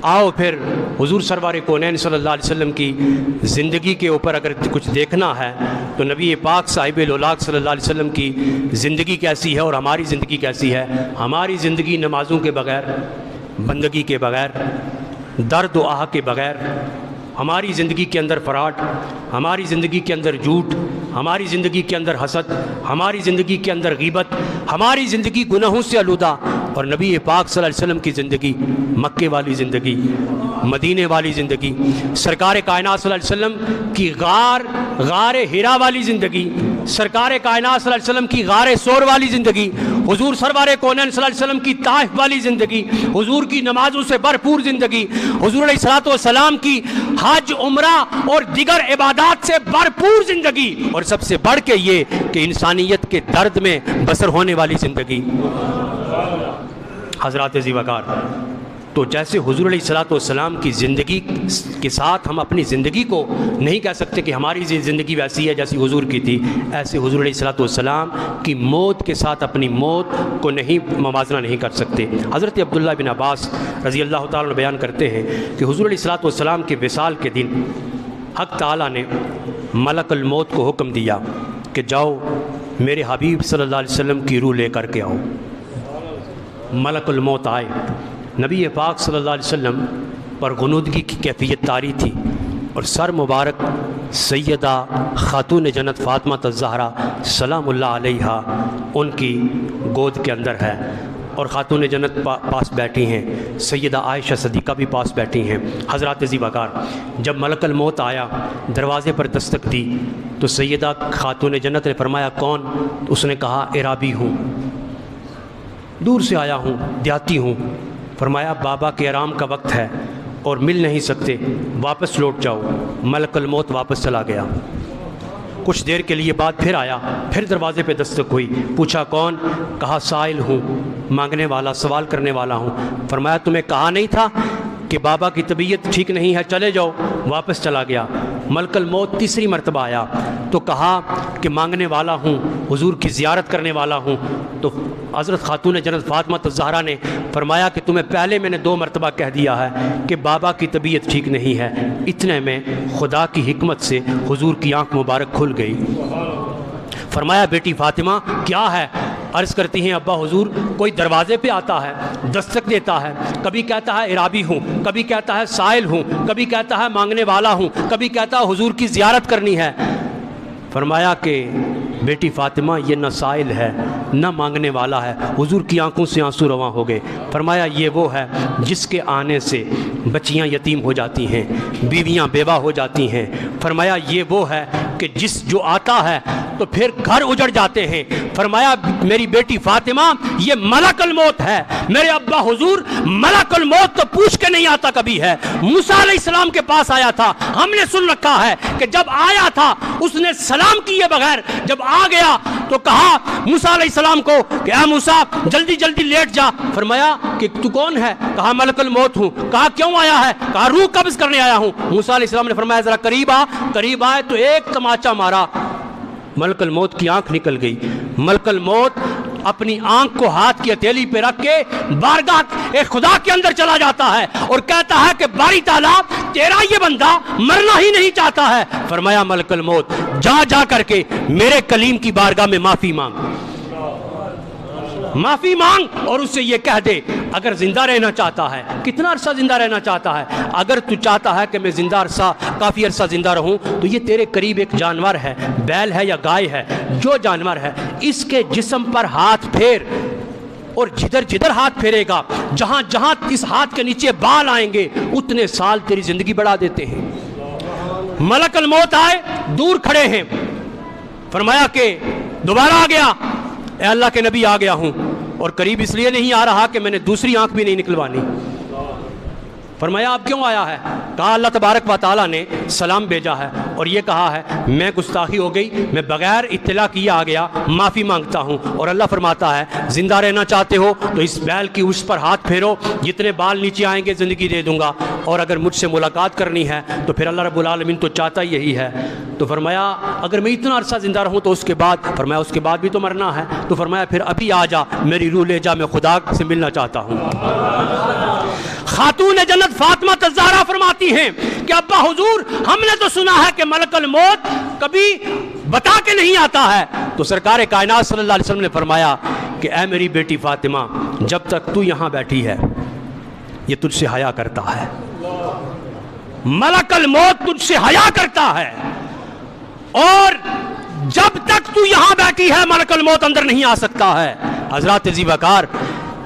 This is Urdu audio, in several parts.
آؤ پھر حضور سرور کونین صلی اللہ علیہ وسلم کی زندگی کے اوپر اگر کچھ دیکھنا ہے تو نبی پاک صاحب الاولاق صلی اللہ علیہ وسلم کی زندگی کیسی ہے اور ہماری زندگی کیسی ہے۔ ہماری زندگی نمازوں کے بغیر، بندگی کے بغیر، درد و آہ کے بغیر، ہماری زندگی کے اندر فراڈ، ہماری زندگی کے اندر جھوٹ، ہماری زندگی کے اندر حسد، ہماری زندگی کے اندر غیبت، ہماری زندگی گناہوں سے آلودہ، اور نبی پاک صلی اللہ علیہ وسلم کی زندگی مکے والی زندگی، مدینے والی زندگی، سرکار کائنات صلی اللہ علیہ وسلم کی غار ہرا والی زندگی، سرکار کائنات صلی اللہ علیہ وسلم کی غار سور والی زندگی، حضور سرور کونین صلی اللہ علیہ وسلم کی طائف والی زندگی، حضور کی نمازوں سے بھرپور زندگی، حضور علیہ الصلوۃ والسلام کی حج، عمرہ اور دیگر عبادات سے بھرپور زندگی، اور سب سے بڑھ کے یہ کہ انسانیت کے درد میں بسر ہونے والی زندگی۔ حضرات عزیز وقار، تو جیسے حضور علیہ الصلوۃ والسلام کی زندگی کے ساتھ ہم اپنی زندگی کو نہیں کہہ سکتے کہ ہماری زندگی ویسی ہے جیسی حضور کی تھی، ایسے حضور علیہ الصلوۃ والسلام کی موت کے ساتھ اپنی موت کو موازنہ نہیں کر سکتے۔ حضرت عبداللہ بن عباس رضی اللہ تعالیٰ عنہ بیان کرتے ہیں کہ حضور علیہ الصلوۃ والسلام کے وصال کے دن حق تعالیٰ نے ملک الموت کو حکم دیا کہ جاؤ میرے حبیب صلی اللہ علیہ وسلم کی روح لے کر کے آؤ۔ ملک الموت آئے، نبی پاک صلی اللہ علیہ وسلم پر غنودگی کی کیفیت طاری تھی، اور سر مبارک سیدہ خاتون جنت فاطمہ الزہرا سلام اللہ علیہا ان کی گود کے اندر ہے، اور خاتون جنت پاس بیٹھی ہیں، سیدہ عائشہ صدیقہ بھی پاس بیٹھی ہیں۔ حضرات عزیز وقار، جب ملک الموت آیا، دروازے پر دستک دی تو سیدہ خاتون جنت نے فرمایا کون؟ اس نے کہا عرابی ہوں، دور سے آیا ہوں، دیہاتی ہوں۔ فرمایا بابا کے آرام کا وقت ہے اور مل نہیں سکتے، واپس لوٹ جاؤ۔ ملک الموت واپس چلا گیا۔ کچھ دیر کے لیے بعد پھر آیا، پھر دروازے پہ دستک ہوئی، پوچھا کون؟ کہا سائل ہوں، مانگنے والا، سوال کرنے والا ہوں۔ فرمایا تمہیں کہا نہیں تھا کہ بابا کی طبیعت ٹھیک نہیں ہے، چلے جاؤ؟ واپس چلا گیا۔ ملک الموت تیسری مرتبہ آیا تو کہا کہ مانگنے والا ہوں، حضور کی زیارت کرنے والا ہوں۔ تو حضرت خاتون جنت فاطمہ الزہرا نے فرمایا کہ تمہیں پہلے میں نے 2 مرتبہ کہہ دیا ہے کہ بابا کی طبیعت ٹھیک نہیں ہے۔ اتنے میں خدا کی حکمت سے حضور کی آنکھ مبارک کھل گئی۔ فرمایا بیٹی فاطمہ کیا ہے؟ عرض کرتی ہیں ابا حضور کوئی دروازے پہ آتا ہے، دستک دیتا ہے، کبھی کہتا ہے عرابی ہوں، کبھی کہتا ہے سائل ہوں، کبھی کہتا ہے مانگنے والا ہوں، کبھی کہتا ہے حضور کی زیارت کرنی ہے۔ فرمایا کہ بیٹی فاطمہ یہ نہ سائل ہے نہ مانگنے والا ہے۔ حضور کی آنکھوں سے آنسو رواں ہو گئے۔ فرمایا یہ وہ ہے جس کے آنے سے بچیاں یتیم ہو جاتی ہیں، بیویاں بیوہ ہو جاتی ہیں۔ فرمایا یہ وہ ہے کہ جو آتا ہے تو پھر گھر اجڑ جاتے ہیں۔ فرمایا میری بیٹی فاطمہ یہ ملک الموت ہے۔ میرے ابا حضور ملک الموت تو پوچھ کے نہیں آتا کبھی ہے، موسیٰ علیہ السلام کے پاس آیا تھا، ہم نے سن رکھا ہے کہ جب آیا تھا اس نے سلام کیے بغیر جب آ گیا تو کہا موسیٰ علیہ السلام کو کہ اے موسیٰ جلدی جلدی لیٹ جا۔ فرمایا کہ تو کون ہے؟ کہا ملک الموت ہوں۔ کہا کیوں آیا ہے؟ کہا روح قبض کرنے آیا ہوں۔ موسیٰ علیہ السلام نے فرمایا ذرا قریب آ۔ قریب آئے تو ایک تماچا مارا، ملک الموت کی آنکھ نکل گئی۔ ملک الموت اپنی آنکھ کو ہاتھ کی ہتھیلی پہ رکھ کے بارگاہ خدا کے اندر چلا جاتا ہے اور کہتا ہے کہ باری تعالیٰ تیرا یہ بندہ مرنا ہی نہیں چاہتا ہے۔ فرمایا ملک الموت جا کر کے میرے کلیم کی بارگاہ میں معافی مانگ، معافی مانگ، اور اس سے یہ کہہ دے اگر زندہ رہنا چاہتا ہے، کتنا عرصہ زندہ رہنا چاہتا ہے، اگر تو چاہتا ہے کہ میں کافی عرصہ زندہ رہوں تو یہ تیرے قریب ایک جانور ہے، بیل ہے یا گائے ہے، جو جانور ہے اس کے جسم پر ہاتھ پھیر، اور جدھر جدھر ہاتھ پھیرے گا، جہاں جہاں اس ہاتھ کے نیچے بال آئیں گے اتنے سال تیری زندگی بڑھا دیتے ہیں۔ ملک الموت آئے، دور کھڑے ہیں۔ فرمایا کہ دوبارہ آ گیا، اے اللہ کے نبی آ گیا ہوں، اور قریب اس لیے نہیں آ رہا کہ میں نے دوسری آنکھ بھی نہیں نکلوانی۔ فرمایا آپ کیوں آیا ہے؟ کہا اللہ تبارک و تعالیٰ نے سلام بھیجا ہے اور یہ کہا ہے میں گستاخی ہو گئی، میں بغیر اطلاع کیے آ گیا، معافی مانگتا ہوں۔ اور اللہ فرماتا ہے زندہ رہنا چاہتے ہو تو اس بیل کی اس پر ہاتھ پھیرو، جتنے بال نیچے آئیں گے زندگی دے دوں گا، اور اگر مجھ سے ملاقات کرنی ہے تو پھر اللہ رب العالمین تو چاہتا یہی ہے۔ تو فرمایا اگر میں اتنا عرصہ زندہ رہوں تو اس کے بعد؟ فرمایا اس کے بعد بھی تو مرنا ہے۔ تو فرمایا پھر ابھی آ جا، میری روح لے جا، میں خدا سے ملنا چاہتا ہوں۔ خاتون جنت فاطمہ الزہرا فرماتی ہیں کہ ابا حضور ہم نے تو سنا ہے کہ ملک الموت کبھی بتا کے نہیں آتا ہے. تو سرکار کائنات صلی اللہ علیہ وسلم نے فرمایا کہ اے میری بیٹی فاطمہ، جب تک تو یہاں بیٹھی ہے یہ تجھ سے حیا کرتا ہے، ملک الموت تجھ سے حیا کرتا ہے، اور جب تک تو یہاں بیٹھی ہے ملک الموت اندر نہیں آ سکتا ہے. حضرات عزیز وقار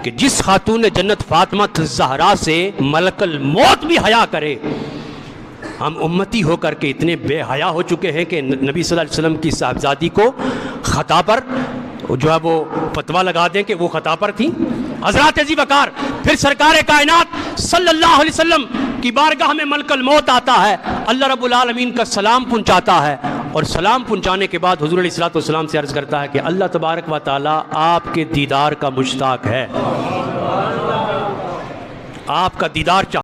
کہ جس خاتون جنت فاطمہ الزہرا سے ملک الموت بھی حیا کرے، ہم امتی ہو کر کے اتنے بے حیا ہو چکے ہیں کہ نبی صلی اللہ علیہ وسلم کی صاحبزادی کو خطا پر جو ہے وہ فتویٰ لگا دیں کہ وہ خطا پر تھی. حضرات عزیز وقار پھر سرکار کائنات صلی اللہ علیہ وسلم کی بارگاہ میں ملک الموت آتا ہے، اللہ رب العالمین کا سلام پہنچاتا ہے، اور سلام پہنچانے کے بعد حضور علیہ الصلوۃ والسلام سے عرض کرتا ہے کہ اللہ تبارک و تعالیٰ آپ کے دیدار کا مشتاق ہے، آپ کا دیدار چاہتا ہے.